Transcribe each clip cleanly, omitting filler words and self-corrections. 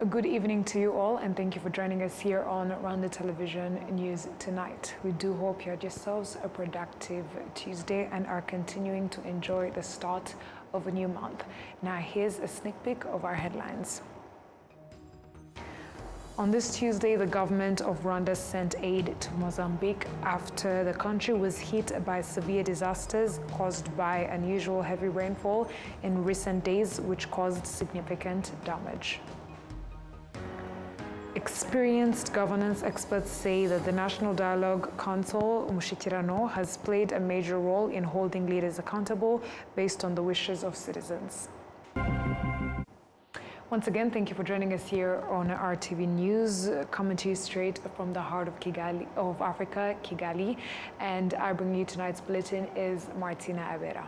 Good evening to you all, and thank you for joining us here on Rwanda Television News Tonight. We do hope you had yourselves a productive Tuesday and are continuing to enjoy the start of a new month. Now here's a sneak peek of our headlines. On this Tuesday, the government of Rwanda sent aid to Mozambique after the country was hit by severe disasters caused by unusual heavy rainfall in recent days, which caused significant damage. Experienced governance experts say that the National Dialogue Council, Mushikirano, has played a major role in holding leaders accountable based on the wishes of citizens. Once again, thank you for joining us here on RTV News, coming to you straight from the heart of Kigali, of Africa, Kigali. And I bring you tonight's bulletin is Martina Abera.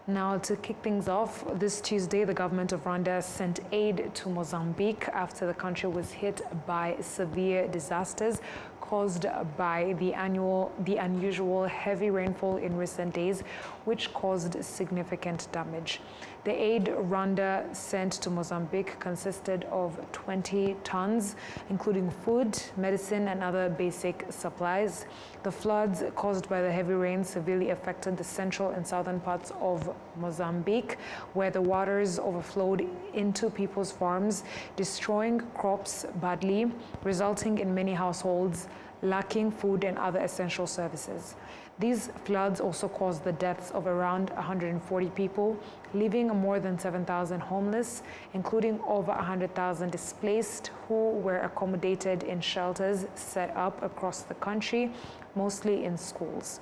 Now, to kick things off, this Tuesday, the government of Rwanda sent aid to Mozambique after the country was hit by severe disasters caused by the unusual heavy rainfall in recent days, which caused significant damage. The aid Rwanda sent to Mozambique consisted of 20 tons, including food, medicine, and other basic supplies. The floods caused by the heavy rain severely affected the central and southern parts of Mozambique, where the waters overflowed into people's farms, destroying crops badly, resulting in many households lacking food and other essential services. These floods also caused the deaths of around 140 people, leaving more than 7,000 homeless, including over 100,000 displaced who were accommodated in shelters set up across the country, mostly in schools.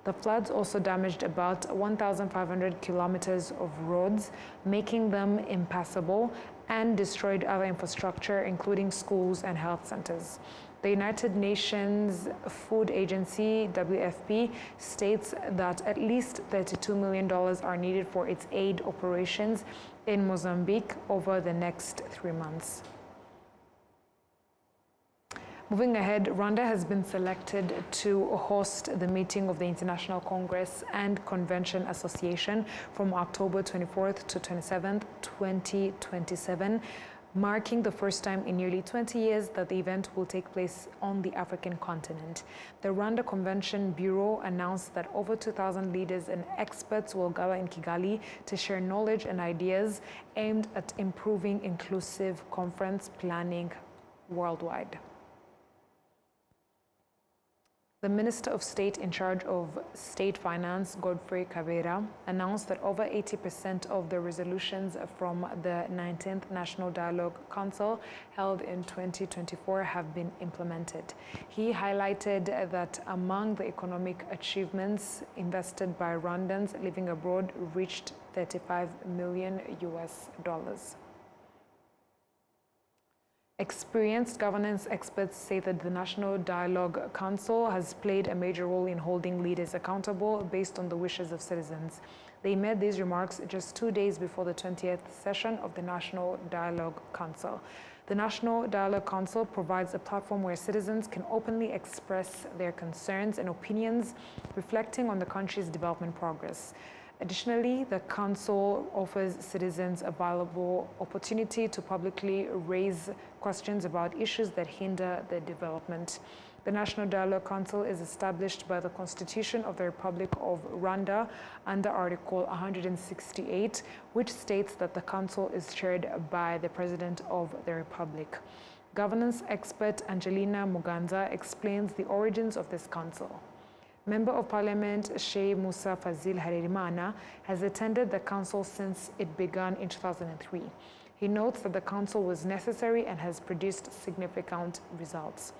The floods also damaged about 1,500 kilometers of roads, making them impassable, and destroyed other infrastructure, including schools and health centers. The United Nations Food Agency, WFP, states that at least $32 million are needed for its aid operations in Mozambique over the next 3 months. Moving ahead, Rwanda has been selected to host the meeting of the International Congress and Convention Association from October 24th to 27th, 2027, marking the first time in nearly 20 years that the event will take place on the African continent. The Rwanda Convention Bureau announced that over 2,000 leaders and experts will gather in Kigali to share knowledge and ideas aimed at improving inclusive conference planning worldwide. The Minister of State in charge of State Finance, Godfrey Kabera, announced that over 80% of the resolutions from the 19th National Dialogue Council held in 2024 have been implemented. He highlighted that among the economic achievements invested by Rwandans living abroad reached $35 million. Experienced governance experts say that the National Dialogue Council has played a major role in holding leaders accountable based on the wishes of citizens. They made these remarks just 2 days before the 20th session of the National Dialogue Council. The National Dialogue Council provides a platform where citizens can openly express their concerns and opinions, reflecting on the country's development progress. Additionally, the Council offers citizens a valuable opportunity to publicly raise questions about issues that hinder their development. The National Dialogue Council is established by the Constitution of the Republic of Rwanda under Article 168, which states that the Council is chaired by the President of the Republic. Governance expert Angelina Muganza explains the origins of this council. Member of Parliament Sheikh Musa Fazil Harerimana has attended the council since it began in 2003. He notes that the council was necessary and has produced significant results.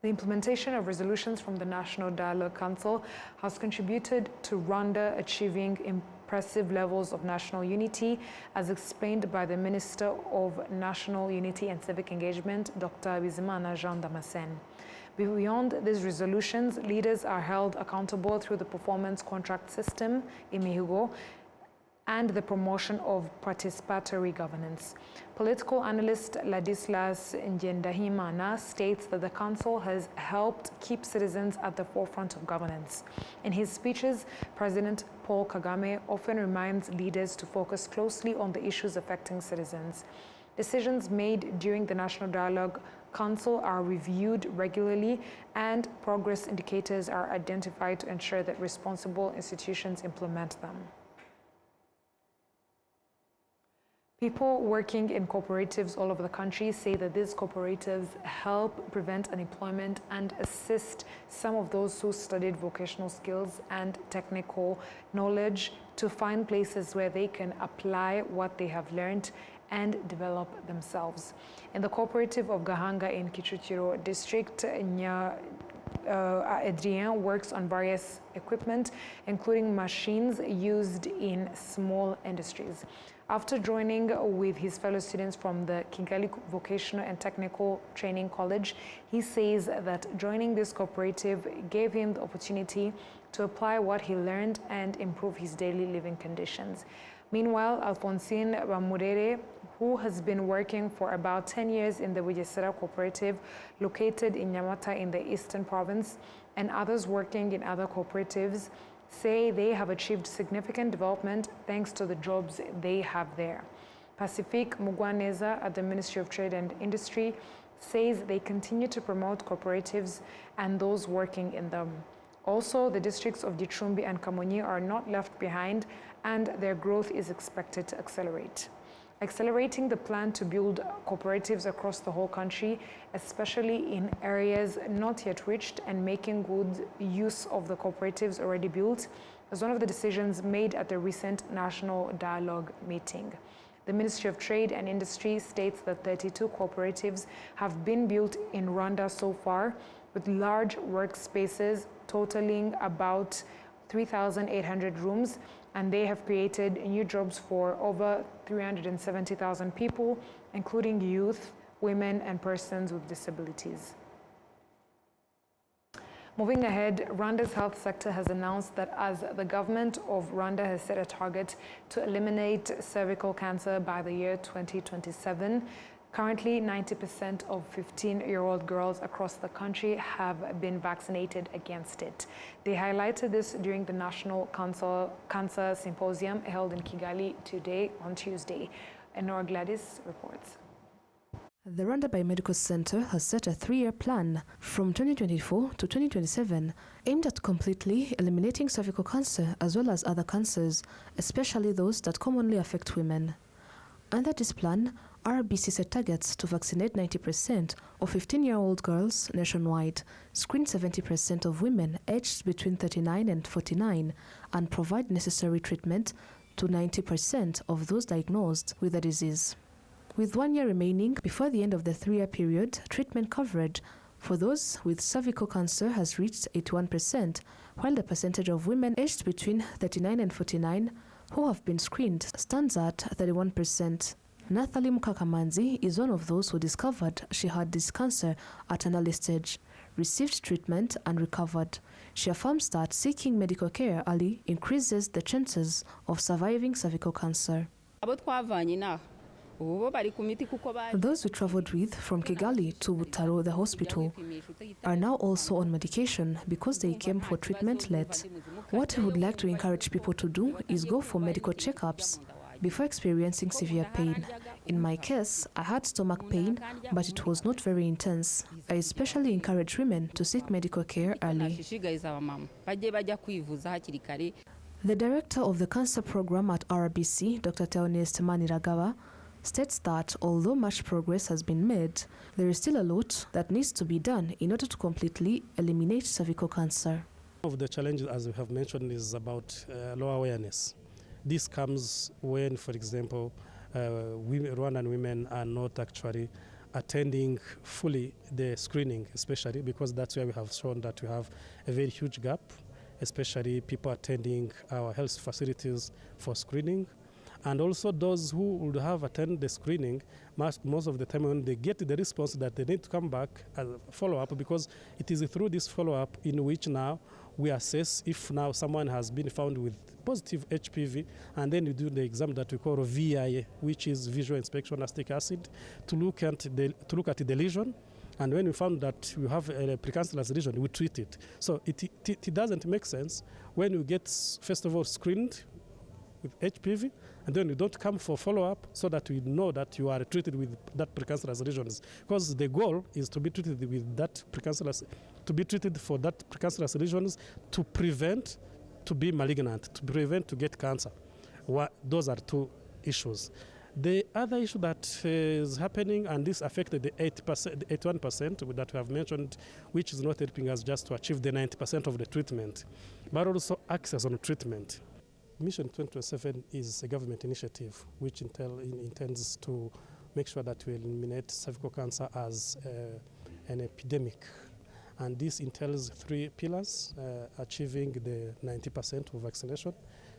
The implementation of resolutions from the National Dialogue Council has contributed to Rwanda achieving impressive levels of national unity, as explained by the Minister of National Unity and Civic Engagement, Dr. Bizimana Jean Damascene. Beyond these resolutions, leaders are held accountable through the performance contract system, imihigo, and the promotion of participatory governance. Political analyst Ladislas Ngendahimana states that the Council has helped keep citizens at the forefront of governance. In his speeches, President Paul Kagame often reminds leaders to focus closely on the issues affecting citizens. Decisions made during the National Dialogue Council are reviewed regularly and progress indicators are identified to ensure that responsible institutions implement them. People working in cooperatives all over the country say that these cooperatives help prevent unemployment and assist some of those who studied vocational skills and technical knowledge to find places where they can apply what they have learned and develop themselves. In the cooperative of Gahanga in Kicukiro district, Adrien works on various equipment, including machines used in small industries. After joining with his fellow students from the Kigali Vocational and Technical Training College, he says that joining this cooperative gave him the opportunity to apply what he learned and improve his daily living conditions. Meanwhile, Alphonsine Bamurere, who has been working for about 10 years in the Bugesera cooperative located in Nyamata in the Eastern Province, and others working in other cooperatives, say they have achieved significant development thanks to the jobs they have there. Pacific Mugwaneza at the Ministry of Trade and Industry says they continue to promote cooperatives and those working in them. Also, the districts of Gicumbi and Kamonyi are not left behind and their growth is expected to accelerate. Accelerating the plan to build cooperatives across the whole country, especially in areas not yet reached, and making good use of the cooperatives already built, is one of the decisions made at the recent National Dialogue meeting. The Ministry of Trade and Industry states that 32 cooperatives have been built in Rwanda so far, with large workspaces totaling about 3,800 rooms, and they have created new jobs for over 370,000 people, including youth, women, and persons with disabilities. Moving ahead, Rwanda's health sector has announced that as the government of Rwanda has set a target to eliminate cervical cancer by the year 2027, currently 90% of 15-year-old girls across the country have been vaccinated against it. They highlighted this during the National Cancer Symposium held in Kigali today on Tuesday. Enora Gladys reports. The Rwanda Biomedical Center has set a 3-year plan from 2024 to 2027 aimed at completely eliminating cervical cancer as well as other cancers, especially those that commonly affect women. Under this plan, RBC set targets to vaccinate 90% of 15-year-old girls nationwide, screen 70% of women aged between 39 and 49, and provide necessary treatment to 90% of those diagnosed with the disease. With 1 year remaining before the end of the 3-year period, treatment coverage for those with cervical cancer has reached 81%, while the percentage of women aged between 39 and 49 who have been screened stands at 31%. Nathalie Mukakamanzi is one of those who discovered she had this cancer at an early stage, received treatment and recovered. She affirms that seeking medical care early increases the chances of surviving cervical cancer. Those we traveled with from Kigali to Butaro, the hospital, are now also on medication because they came for treatment late. What I would like to encourage people to do is go for medical checkups before experiencing severe pain. In my case, I had stomach pain, but it was not very intense. I especially encourage women to seek medical care early. The director of the cancer program at RBC, Dr. Theoneste Maniragawa, states that although much progress has been made, there is still a lot that needs to be done in order to completely eliminate cervical cancer. One of the challenges, as we have mentioned, is about low awareness. This comes when, for example, Rwandan women are not actually attending fully the screening, especially because that's where we have shown that we have a very huge gap, especially people attending our health facilities for screening. And also those who would have attended the screening, most of the time when they get the response that they need to come back as a follow-up, because it is through this follow-up in which now we assess if now someone has been found with positive HPV, and then we do the exam that we call VIA, which is visual inspection acetic acid, to look at the lesion. And when we found that we have a precancerous lesion, we treat it. So it doesn't make sense when you get, first of all, screened with HPV, and then you don't come for follow-up so that we know that you are treated with that precancerous lesions. Because the goal is to be treated with that precancerous, to be treated for that precancerous lesions to prevent to be malignant, to prevent to get cancer. Those are two issues. The other issue that is happening, and this affected the 81% that we have mentioned, which is not helping us just to achieve the 90% of the treatment, but also access on treatment. Mission 2027 is a government initiative which intends to make sure that we eliminate cervical cancer as an epidemic. And this entails 3 pillars: achieving the 90% of vaccination,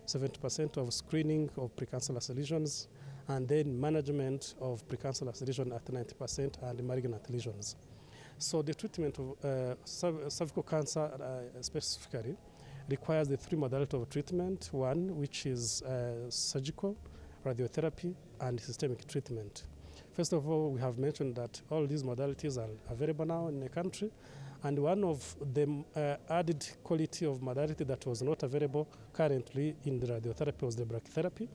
70% of screening of precancerous lesions, and then management of precancerous lesions at 90% and malignant lesions. So the treatment of cervical cancer specifically requires the 3 modalities of treatment. One, which is surgical, radiotherapy, and systemic treatment. First of all, we have mentioned that all these modalities are available now in the country, and one of the added quality of modality that was not available currently in the radiotherapy was the brachytherapy.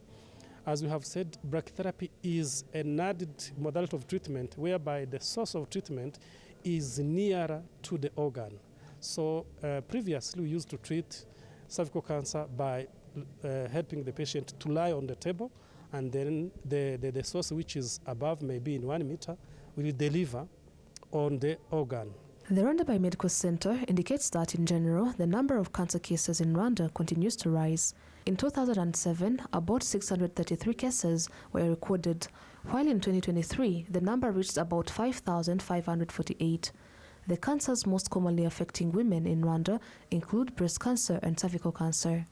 As we have said, brachytherapy is an added modality of treatment whereby the source of treatment is nearer to the organ. So previously we used to treat cervical cancer by helping the patient to lie on the table, and then the source, which is above, maybe in 1 meter, will deliver on the organ. The Rwanda Biomedical Center indicates that in general, the number of cancer cases in Rwanda continues to rise. In 2007, about 633 cases were recorded, while in 2023, the number reached about 5,548. The cancers most commonly affecting women in Rwanda include breast cancer and cervical cancer.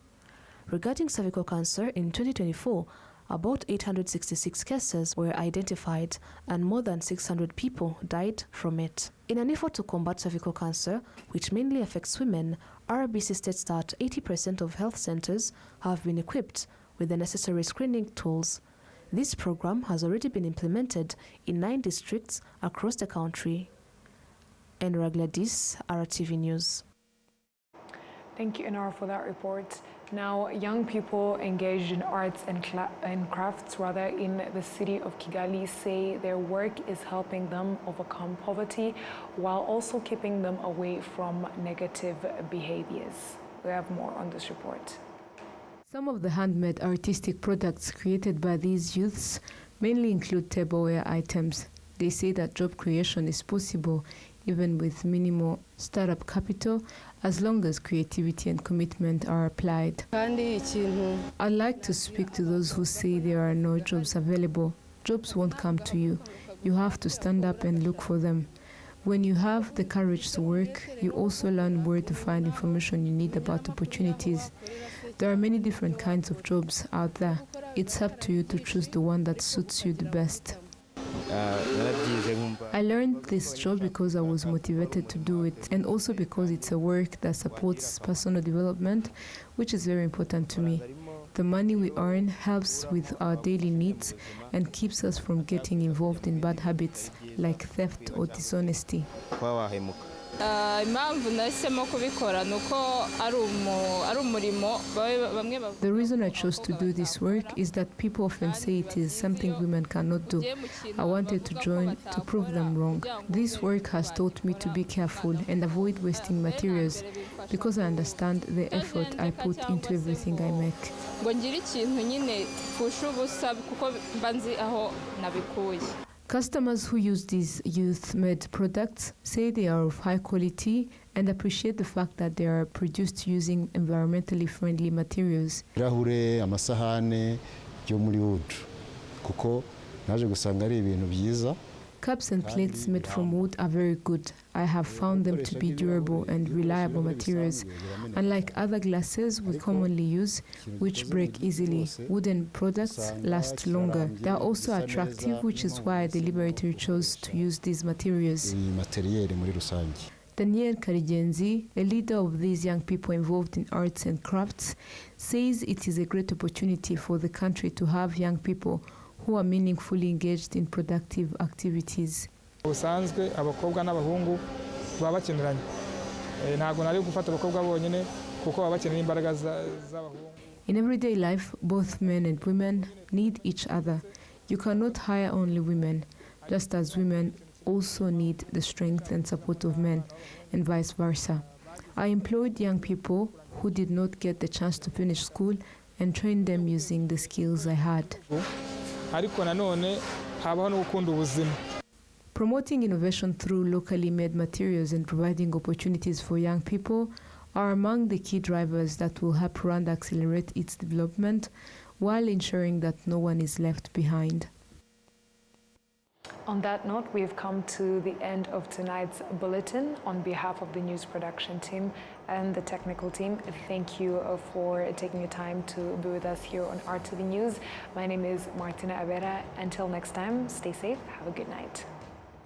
Regarding cervical cancer, in 2024, about 866 cases were identified and more than 600 people died from it. In an effort to combat cervical cancer, which mainly affects women, RBC states that 80% of health centers have been equipped with the necessary screening tools. This program has already been implemented in 9 districts across the country. Enra Gladys, RwandaTV News. Thank you, Enara, for that report. Now, young people engaged in arts and crafts in the city of Kigali say their work is helping them overcome poverty while also keeping them away from negative behaviors. We have more on this report. Some of the handmade artistic products created by these youths mainly include tableware items. They say that job creation is possible even with minimal startup capital, as long as creativity and commitment are applied. I'd like to speak to those who say there are no jobs available. Jobs won't come to you. You have to stand up and look for them. When you have the courage to work, you also learn where to find information you need about opportunities. There are many different kinds of jobs out there. It's up to you to choose the one that suits you the best. I learned this job because I was motivated to do it, and also because it's a work that supports personal development, which is very important to me. The money we earn helps with our daily needs and keeps us from getting involved in bad habits like theft or dishonesty. The reason I chose to do this work is that people often say it is something women cannot do. I wanted to join to prove them wrong. This work has taught me to be careful and avoid wasting materials because I understand the effort I put into everything I make. Customers who use these youth-made products say they are of high quality and appreciate the fact that they are produced using environmentally friendly materials. Cups and plates made from wood are very good. I have found them to be durable and reliable materials. Unlike other glasses we commonly use, which break easily, wooden products last longer. They are also attractive, which is why I deliberately chose to use these materials. Daniel Karigenzi, a leader of these young people involved in arts and crafts, says it is a great opportunity for the country to have young people who are meaningfully engaged in productive activities. In everyday life, both men and women need each other. You cannot hire only women, just as women also need the strength and support of men, and vice versa. I employed young people who did not get the chance to finish school and trained them using the skills I had. Promoting innovation through locally made materials and providing opportunities for young people are among the key drivers that will help Rwanda accelerate its development while ensuring that no one is left behind. On that note, we've come to the end of tonight's bulletin. On behalf of the news production team and the technical team, thank you for taking your time to be with us here on RTV News. My name is Martina Abera. Until next time, stay safe. Have a good night.